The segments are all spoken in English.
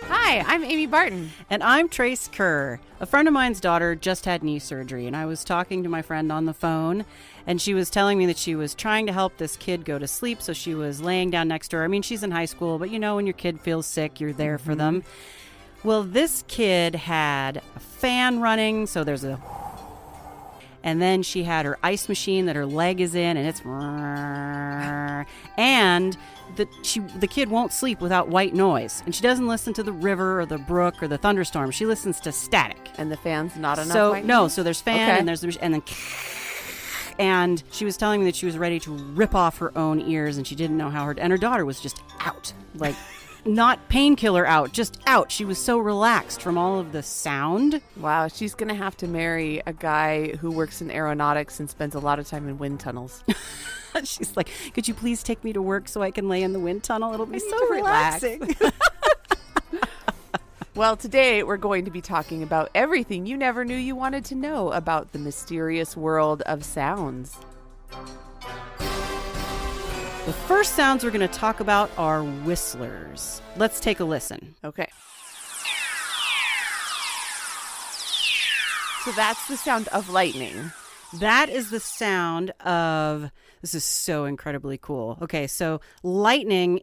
Hi, I'm Amy Barton. And I'm Trace Kerr. A friend of mine's daughter just had knee surgery, and I was talking to my friend on the phone, and she was telling me that she was trying to help this kid go to sleep, so she was laying down next to her. I mean, she's in high school, but you know, when your kid feels sick, you're there for them. Well, this kid had a fan running, so there's a... And then she had her ice machine that her leg is in, and it's... And the kid won't sleep without white noise. And she doesn't listen to the river or the brook or the thunderstorm. She listens to static. And the fan's not enough white noise? So there's fan, and there's the... And then... And she was telling me that she was ready to rip off her own ears, and she didn't know how and her daughter was just out. Like... Not painkiller out, just out. She was so relaxed from all of the sound. Wow, she's going to have to marry a guy who works in aeronautics and spends a lot of time in wind tunnels. She's like, could you please take me to work so I can lay in the wind tunnel? It'll be so relaxing. Well, today we're going to be talking about everything you never knew you wanted to know about the mysterious world of sounds. The first sounds we're going to talk about are whistlers. Let's take a listen. Okay. So that's the sound of lightning. That is the sound of... This is so incredibly cool. Okay, so lightning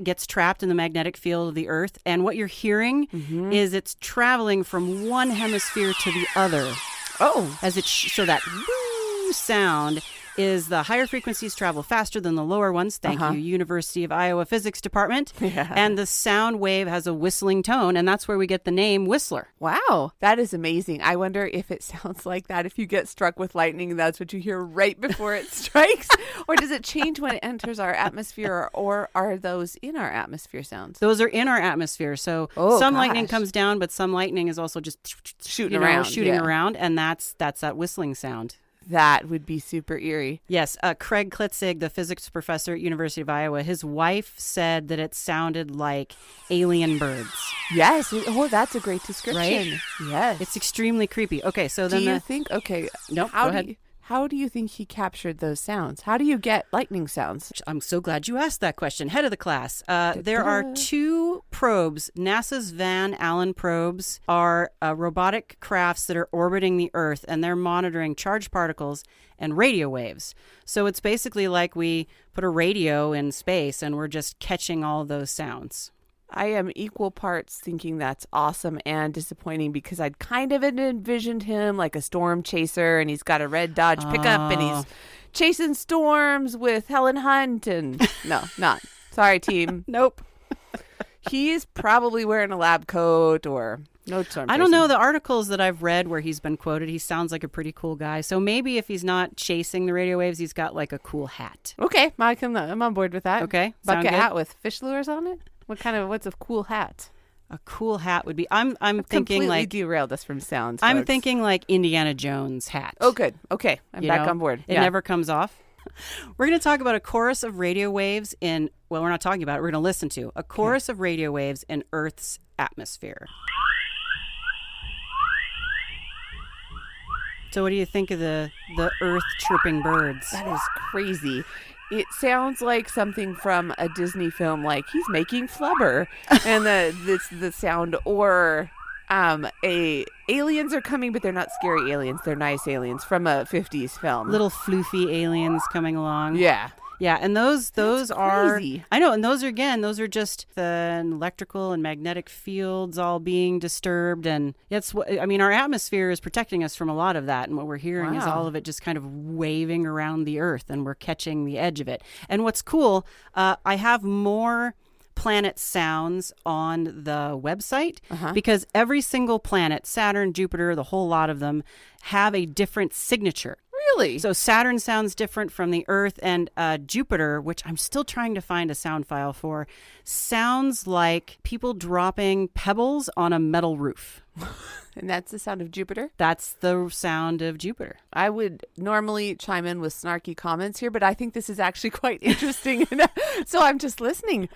gets trapped in the magnetic field of the Earth, and what you're hearing is it's traveling from one hemisphere to the other. Oh. So that woo sound is the higher frequencies travel faster than the lower ones. Thank you, University of Iowa Physics Department. Yeah. And the sound wave has a whistling tone, and that's where we get the name Whistler. Wow, that is amazing. I wonder if it sounds like that if you get struck with lightning and that's what you hear right before it strikes. Or does it change when it enters our atmosphere, or are those in our atmosphere sounds? Those are in our atmosphere. So some lightning comes down, but some lightning is also just shooting around, and that's that whistling sound. That would be super eerie. Yes. Craig Klitzig, the physics professor at University of Iowa, his wife said that it sounded like alien birds. Yes. Oh, that's a great description. Right? Yes. It's extremely creepy. Okay, so then do you think... Okay. Nope, go ahead. How do you think he captured those sounds? How do you get lightning sounds? I'm so glad you asked that question. Head of the class. There are two probes. NASA's Van Allen probes are robotic crafts that are orbiting the Earth, and they're monitoring charged particles and radio waves. So it's basically like we put a radio in space, and we're just catching all those sounds. I am equal parts thinking that's awesome and disappointing because I'd kind of envisioned him like a storm chaser, and he's got a red Dodge pickup and he's chasing storms with Helen Hunt and no, not. Sorry, team. Nope. He's probably wearing a lab coat or no storm chasing. I don't know. The articles that I've read where he's been quoted, he sounds like a pretty cool guy. So maybe if he's not chasing the radio waves, he's got like a cool hat. Okay, I'm on board with that. Okay, bucket hat with fish lures on it. What's a cool hat? A cool hat would be. I'm thinking like derailed us from sounds. I'm folks. thinking like Indiana Jones hat. Oh, good. Okay, I'm back on board. It never comes off. We're going to talk about a chorus of radio waves we're not talking about it. We're going to listen to a chorus of radio waves in Earth's atmosphere. So what do you think of the Earth chirping birds? That is crazy. It sounds like something from a Disney film, like he's making flubber, and the sound, or aliens are coming, but they're not scary aliens; they're nice aliens from a 50s film. Little floofy aliens coming along. Yeah. Yeah, and those are crazy. I know, and those are just the electrical and magnetic fields all being disturbed, and our atmosphere is protecting us from a lot of that, and what we're hearing is all of it just kind of waving around the Earth, and we're catching the edge of it. And what's cool, I have more planet sounds on the website because every single planet, Saturn, Jupiter, the whole lot of them, have a different signature. Really? So Saturn sounds different from the Earth, and Jupiter, which I'm still trying to find a sound file for, sounds like people dropping pebbles on a metal roof. And that's the sound of Jupiter? That's the sound of Jupiter. I would normally chime in with snarky comments here, but I think this is actually quite interesting. So I'm just listening.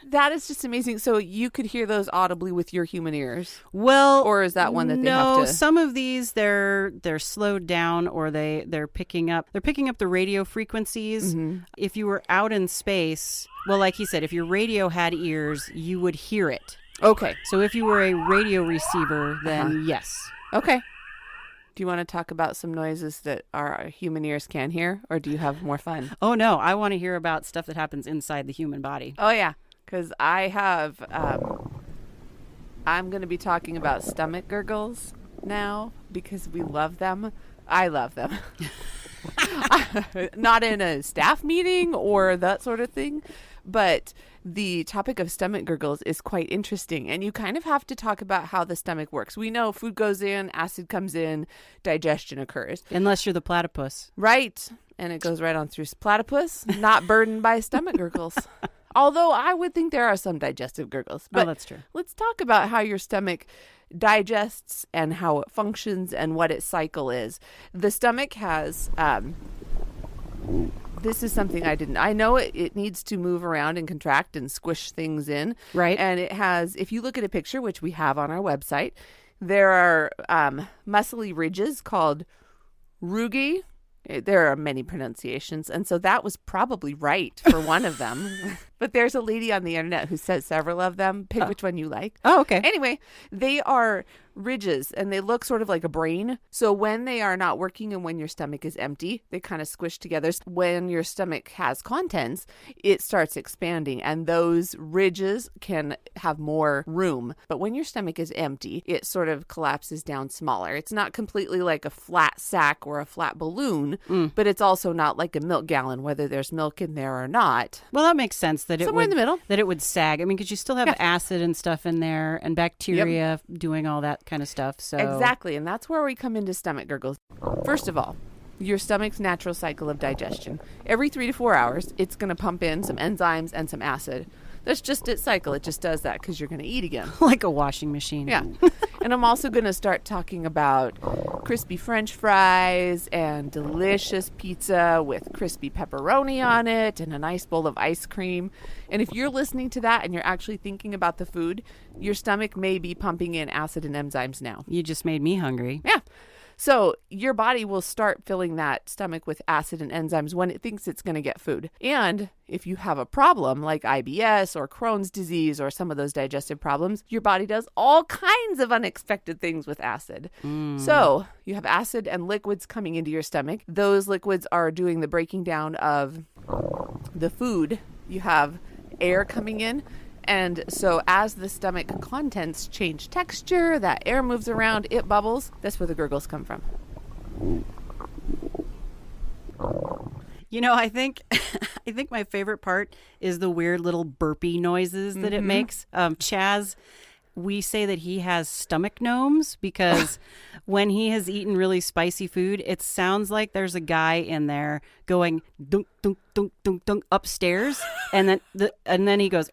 That is just amazing. So you could hear those audibly with your human ears? Well, or is that one that they have to... No, some of these they're slowed down, or they're picking up the radio frequencies. Mm-hmm. If you were out in space, well, like he said, if your radio had ears, you would hear it. Okay. So if you were a radio receiver, then yes. Okay. Do you want to talk about some noises that our human ears can't hear, or do you have more fun? Oh, no. I want to hear about stuff that happens inside the human body. Oh, yeah. Because I have, I'm going to be talking about stomach gurgles now because we love them. I love them. Not in a staff meeting or that sort of thing, but the topic of stomach gurgles is quite interesting. And you kind of have to talk about how the stomach works. We know food goes in, acid comes in, digestion occurs. Unless you're the platypus. Right. And it goes right on through platypus, not burdened by stomach gurgles. Although I would think there are some digestive gurgles. But that's true. Let's talk about how your stomach digests and how it functions and what its cycle is. The stomach has... this is something I know it needs to move around and contract and squish things in. Right. And it has, if you look at a picture, which we have on our website, there are muscly ridges called rugae. There are many pronunciations. And so that was probably right for one of them. But there's a lady on the internet who says several of them. Pick which one you like. Oh, okay. Anyway, they are ridges and they look sort of like a brain. So when they are not working and when your stomach is empty, they kind of squish together. When your stomach has contents, it starts expanding and those ridges can have more room. But when your stomach is empty, it sort of collapses down smaller. It's not completely like a flat sack or a flat balloon, but it's also not like a milk gallon, whether there's milk in there or not. Well, that makes sense that Somewhere in the middle. That it would sag. I mean, because you still have acid and stuff in there and bacteria doing all that kind of stuff. So exactly. And that's where we come into stomach gurgles. First of all, your stomach's natural cycle of digestion. Every 3 to 4 hours, it's going to pump in some enzymes and some acid. That's just its cycle. It just does that because you're going to eat again. Like a washing machine. Yeah. And I'm also going to start talking about crispy French fries and delicious pizza with crispy pepperoni on it and a nice bowl of ice cream. And if you're listening to that and you're actually thinking about the food, your stomach may be pumping in acid and enzymes now. You just made me hungry. Yeah. So your body will start filling that stomach with acid and enzymes when it thinks it's going to get food. And if you have a problem like IBS or Crohn's disease or some of those digestive problems, your body does all kinds of unexpected things with acid. So you have acid and liquids coming into your stomach. Those liquids are doing the breaking down of the food. You have air coming in. And so as the stomach contents change texture, that air moves around, it bubbles. That's where the gurgles come from. You know, I think my favorite part is the weird little burpy noises that it makes. Chaz, we say that he has stomach gnomes because when he has eaten really spicy food, it sounds like there's a guy in there going dunk dunk dunk dunk dunk upstairs, and then he goes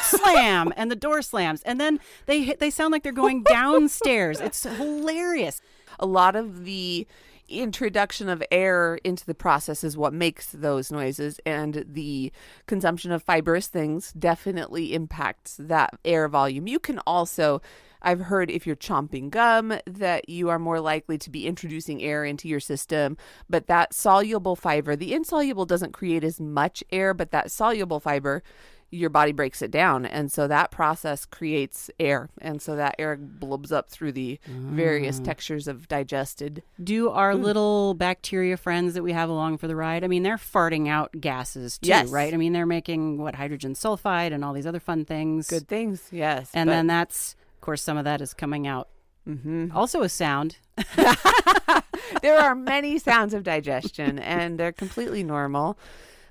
slam, and the door slams, and then they sound like they're going downstairs. It's hilarious. A lot of the introduction of air into the process is what makes those noises, and the consumption of fibrous things definitely impacts that air volume. You can also, I've heard if you're chomping gum that you are more likely to be introducing air into your system, but that soluble fiber, the insoluble doesn't create as much air, but that soluble fiber, your body breaks it down. And so that process creates air. And so that air blobs up through the various textures of digested. Do our little bacteria friends that we have along for the ride, I mean, they're farting out gases too, Yes. right? I mean, they're making, hydrogen sulfide and all these other fun things. Good things, yes. And then that's, of course, some of that is coming out. Also a sound. There are many sounds of digestion, and they're completely normal.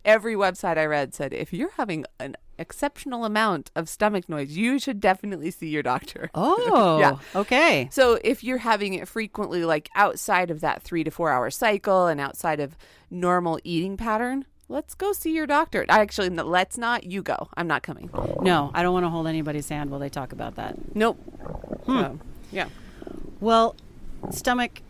Every website I read said, if you're having an exceptional amount of stomach noise, you should definitely see your doctor. Oh, yeah. Okay. So if you're having it frequently, like outside of that 3 to 4 hour cycle and outside of normal eating pattern, let's go see your doctor. Actually, no, let's not. You go. I'm not coming. No, I don't want to hold anybody's hand while they talk about that. Nope. So, yeah. Well, stomach...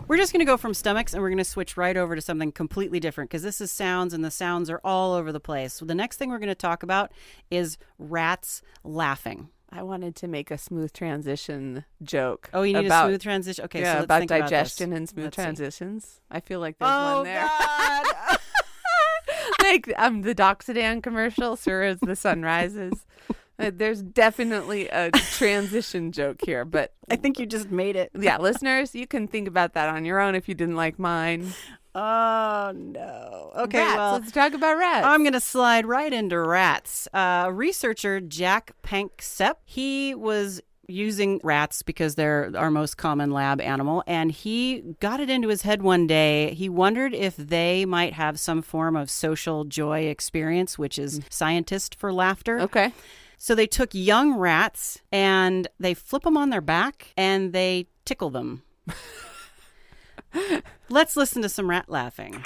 We're just going to go from stomachs and we're going to switch right over to something completely different because this is sounds and the sounds are all over the place. So the next thing we're going to talk about is rats laughing. I wanted to make a smooth transition joke. Oh, you need a smooth transition? Okay, yeah, so let's about think digestion about and smooth let's transitions. See. I feel like there's one there. God. like the Doxadan commercial, Sir, as the sun rises. There's definitely a transition joke here, but I think you just made it. Yeah, listeners, you can think about that on your own if you didn't like mine. Oh, no. Okay, rats. well, Let's talk about rats. I'm going to slide right into rats. Researcher Jack Panksepp, he was using rats because they're our most common lab animal, and he got it into his head one day. He wondered if they might have some form of social joy experience, which is scientist for laughter. Okay. So they took young rats and they flip them on their back and they tickle them. Let's listen to some rat laughing.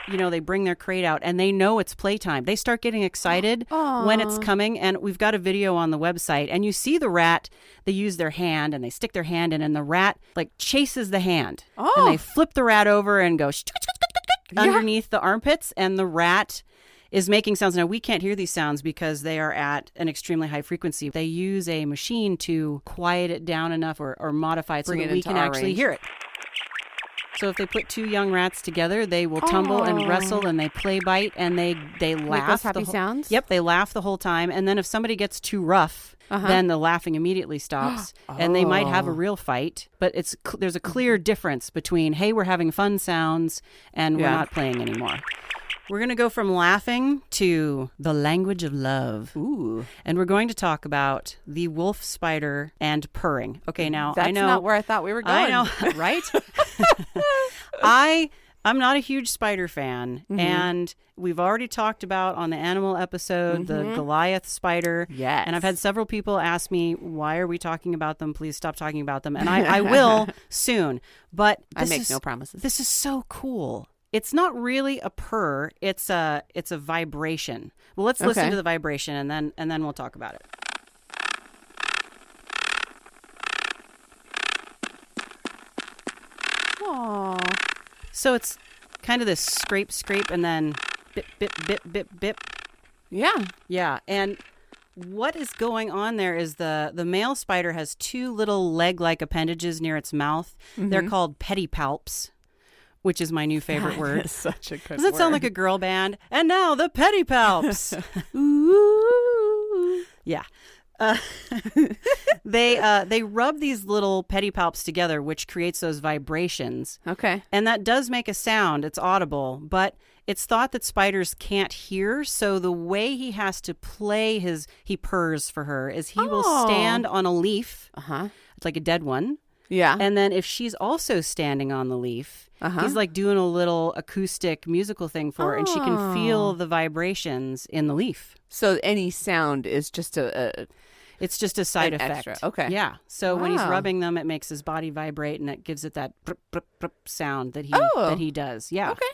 You know, they bring their crate out and they know it's playtime. They start getting excited when it's coming. And we've got a video on the website. And you see the rat, they use their hand and they stick their hand in, and the rat like chases the hand. And they flip the rat over and go underneath the armpits, and the rat is making sounds. Now, we can't hear these sounds because they are at an extremely high frequency. They use a machine to quiet it down enough or modify it so that we can actually hear it. So if they put two young rats together, they will tumble and wrestle, and they play bite, and they laugh. Make those happy sounds? Yep, they laugh the whole time. And then if somebody gets too rough, then the laughing immediately stops, and they might have a real fight. But there's a clear difference between, hey, we're having fun sounds, and we're not playing anymore. We're going to go from laughing to the language of love. Ooh. And we're going to talk about the wolf spider and purring. Okay, now That's I know. That's not where I thought we were going. I know, right? I'm not a huge spider fan. And we've already talked about on the animal episode the Goliath spider. Yes. And I've had several people ask me, why are we talking about them? Please stop talking about them. And I will soon. But I make no promises. This is so cool. It's not really a purr. It's a vibration. Well, let's listen to the vibration, and then we'll talk about it. Aww. So it's kind of this scrape, and then bip, bip, bip, bip, bip. Yeah. Yeah, and what is going on there is the male spider has two little leg-like appendages near its mouth. They're called pedipalps, which is my new favorite word. It's such a good word. Does it sound like a girl band? And now the pedipalps. Ooh. Yeah. They rub these little pedipalps together, which creates those vibrations. Okay. And that does make a sound. It's audible, but it's thought that spiders can't hear. So the way he has to play he purrs for her is he will stand on a leaf. It's like a dead one. Yeah. And then if she's also standing on the leaf, he's like doing a little acoustic musical thing for her, and she can feel the vibrations in the leaf. So any sound is just it's just a side effect. Extra. Okay. Yeah. So when he's rubbing them, it makes his body vibrate, and it gives it that brp, brp, brp sound that he does. Yeah. Okay.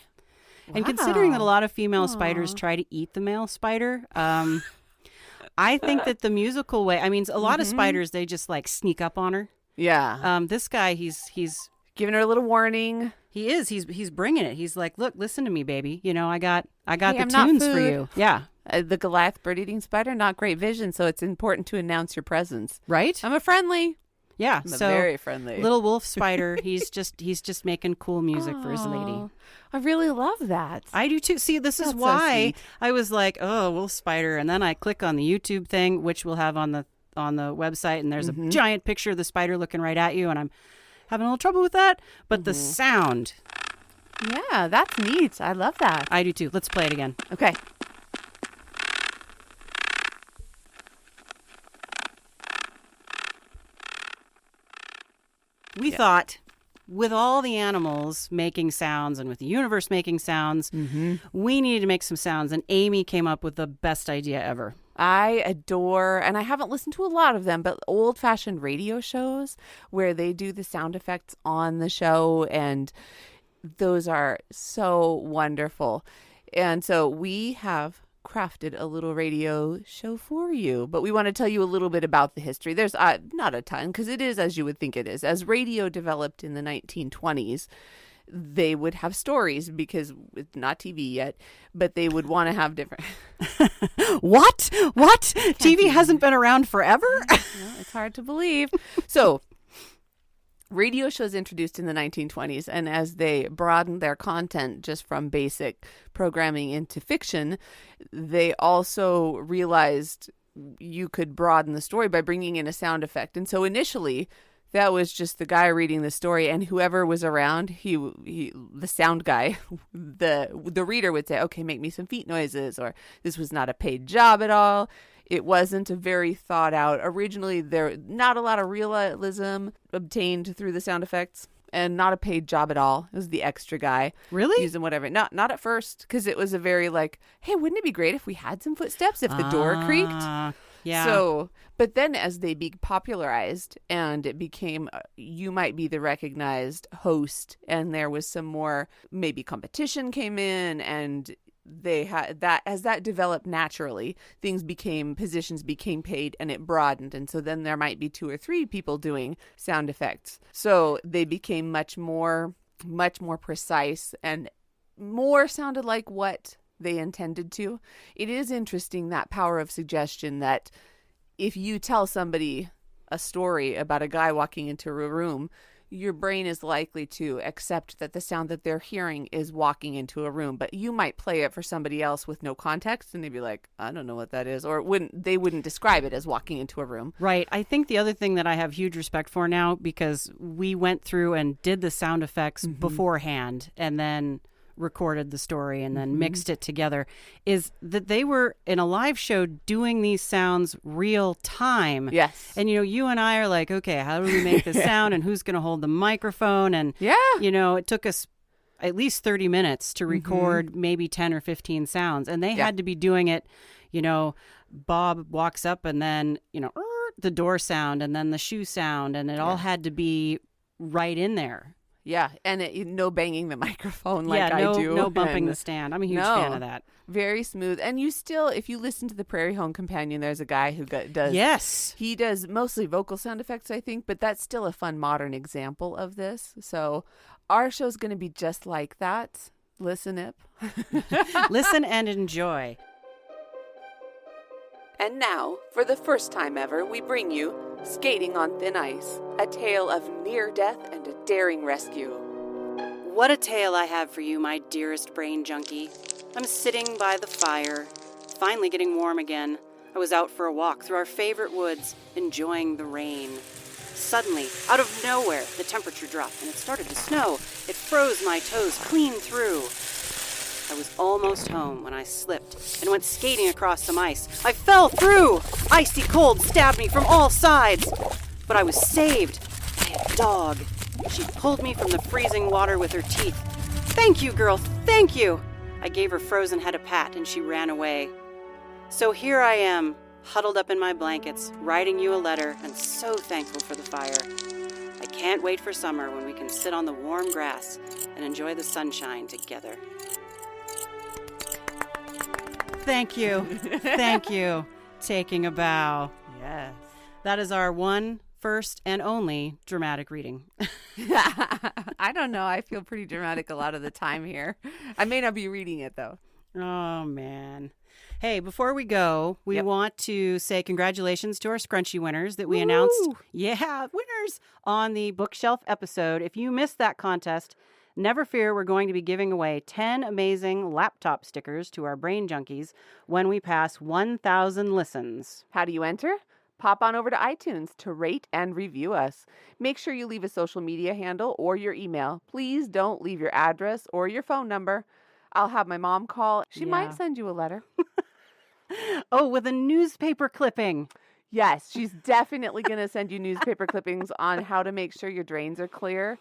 And considering that a lot of female spiders try to eat the male spider, I think that the musical way, I mean, a lot of spiders, they just like sneak up on her. Yeah. This guy, he's giving her a little warning. He is. He's bringing it. He's like, look, listen to me, baby. You know, I got Hey, the I'm not tunes food. for you. Yeah. The Goliath bird-eating spider, not great vision, so it's important to announce your presence. Right? I'm a friendly. Yeah. I'm so very friendly. Little wolf spider, he's just making cool music for his lady. I really love that. I do too. See, this is That's so why sweet. I was like, oh, wolf spider, and then I click on the YouTube thing, which we'll have on the website, and there's a giant picture of the spider looking right at you, and I'm having a little trouble with that. But the sound, Yeah, that's neat. I love that. I do too. Let's play it again. Okay. We thought, with all the animals making sounds and with the universe making sounds, we needed to make some sounds. And Amy came up with the best idea ever. I adore, and I haven't listened to a lot of them, but old-fashioned radio shows where they do the sound effects on the show, and those are so wonderful. And so we have crafted a little radio show for you, but we want to tell you a little bit about the history. There's not a ton, because it is as you would think it is. As radio developed in the 1920s, they would have stories because it's not TV yet, but they would want to have different. What? TV hasn't been around forever? It's hard to believe. So radio shows introduced in the 1920s, and as they broadened their content just from basic programming into fiction, they also realized you could broaden the story by bringing in a sound effect. And so initially, that was just the guy reading the story, and whoever was around, he the sound guy, the reader would say, okay, make me some feet noises, or this was not a paid job at all. It wasn't a very thought out. Originally, there not a lot of realism obtained through the sound effects, and not a paid job at all. It was the extra guy. Really? Using whatever. Not at first, because it was a very like, hey, wouldn't it be great if we had some footsteps, if the door creaked? Yeah. So, but then as they be popularized and it became, you might be the recognized host, and there was some more, maybe competition came in, and they had that, as that developed naturally, positions became paid, and it broadened. And so then there might be 2 or 3 people doing sound effects. So they became much more precise and more sounded like what they intended to. It is interesting, that power of suggestion, that if you tell somebody a story about a guy walking into a room, your brain is likely to accept that the sound that they're hearing is walking into a room. But you might play it for somebody else with no context, and they'd be like, I don't know what that is. Or they wouldn't describe it as walking into a room. Right. I think the other thing that I have huge respect for now, because we went through and did the sound effects beforehand and then recorded the story and then mixed it together, is that they were in a live show doing these sounds real time. Yes. And, you and I are like, okay, how do we make this sound, and who's going to hold the microphone? And, it took us at least 30 minutes to record maybe 10 or 15 sounds. And they had to be doing it, Bob walks up and then, the door sound and then the shoe sound, and it all had to be right in there. Yeah, and no banging the microphone like I do. No bumping the stand. I'm a huge fan of that. Very smooth. And you still, if you listen to the Prairie Home Companion, there's a guy who does... Yes. He does mostly vocal sound effects, I think, but that's still a fun modern example of this. So our show's going to be just like that. Listen up. Listen and enjoy. And now, for the first time ever, we bring you Skating on Thin Ice, a tale of near death and a daring rescue. What a tale I have for you, my dearest brain junkie. I'm sitting by the fire, finally getting warm again. I was out for a walk through our favorite woods, enjoying the rain. Suddenly, out of nowhere, the temperature dropped and it started to snow. It froze my toes clean through. I was almost home when I slipped and went skating across some ice. I fell through! Icy cold stabbed me from all sides. But I was saved by a dog. She pulled me from the freezing water with her teeth. Thank you, girl, thank you! I gave her frozen head a pat and she ran away. So here I am, huddled up in my blankets, writing you a letter, and so thankful for the fire. I can't wait for summer when we can sit on the warm grass and enjoy the sunshine together. Thank you. Thank you. Taking a bow. Yes. That is our one, first, and only dramatic reading. I don't know. I feel pretty dramatic a lot of the time here. I may not be reading it, though. Oh, man. Hey, before we go, we want to say congratulations to our scrunchie winners that we announced. Yeah, winners on the bookshelf episode. If you missed that contest, never fear, we're going to be giving away 10 amazing laptop stickers to our brain junkies when we pass 1,000 listens. How do you enter? Pop on over to iTunes to rate and review us. Make sure you leave a social media handle or your email. Please don't leave your address or your phone number. I'll have my mom call. She might send you a letter. Oh, with a newspaper clipping. Yes, she's definitely going to send you newspaper clippings on how to make sure your drains are clear.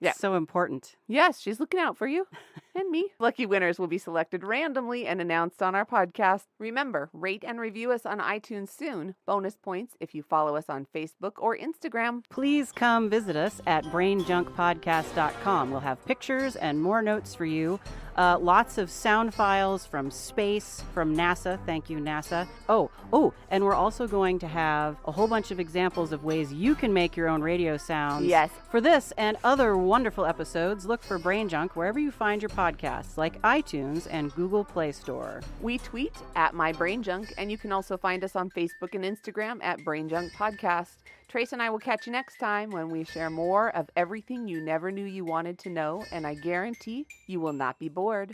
Yeah. So important. Yes, she's looking out for you and me. Lucky winners will be selected randomly and announced on our podcast. Remember, rate and review us on iTunes soon. Bonus points if you follow us on Facebook or Instagram. Please come visit us at brainjunkpodcast.com. We'll have pictures and more notes for you. Lots of sound files from space, from NASA. Thank you, NASA. Oh, and we're also going to have a whole bunch of examples of ways you can make your own radio sounds. Yes. For this and other wonderful episodes, look for Brain Junk wherever you find your podcast. podcasts like iTunes and Google Play Store. We tweet at MyBrainJunk, and you can also find us on Facebook and Instagram at BrainJunk Podcast. Trace and I will catch you next time when we share more of everything you never knew you wanted to know, and I guarantee you will not be bored.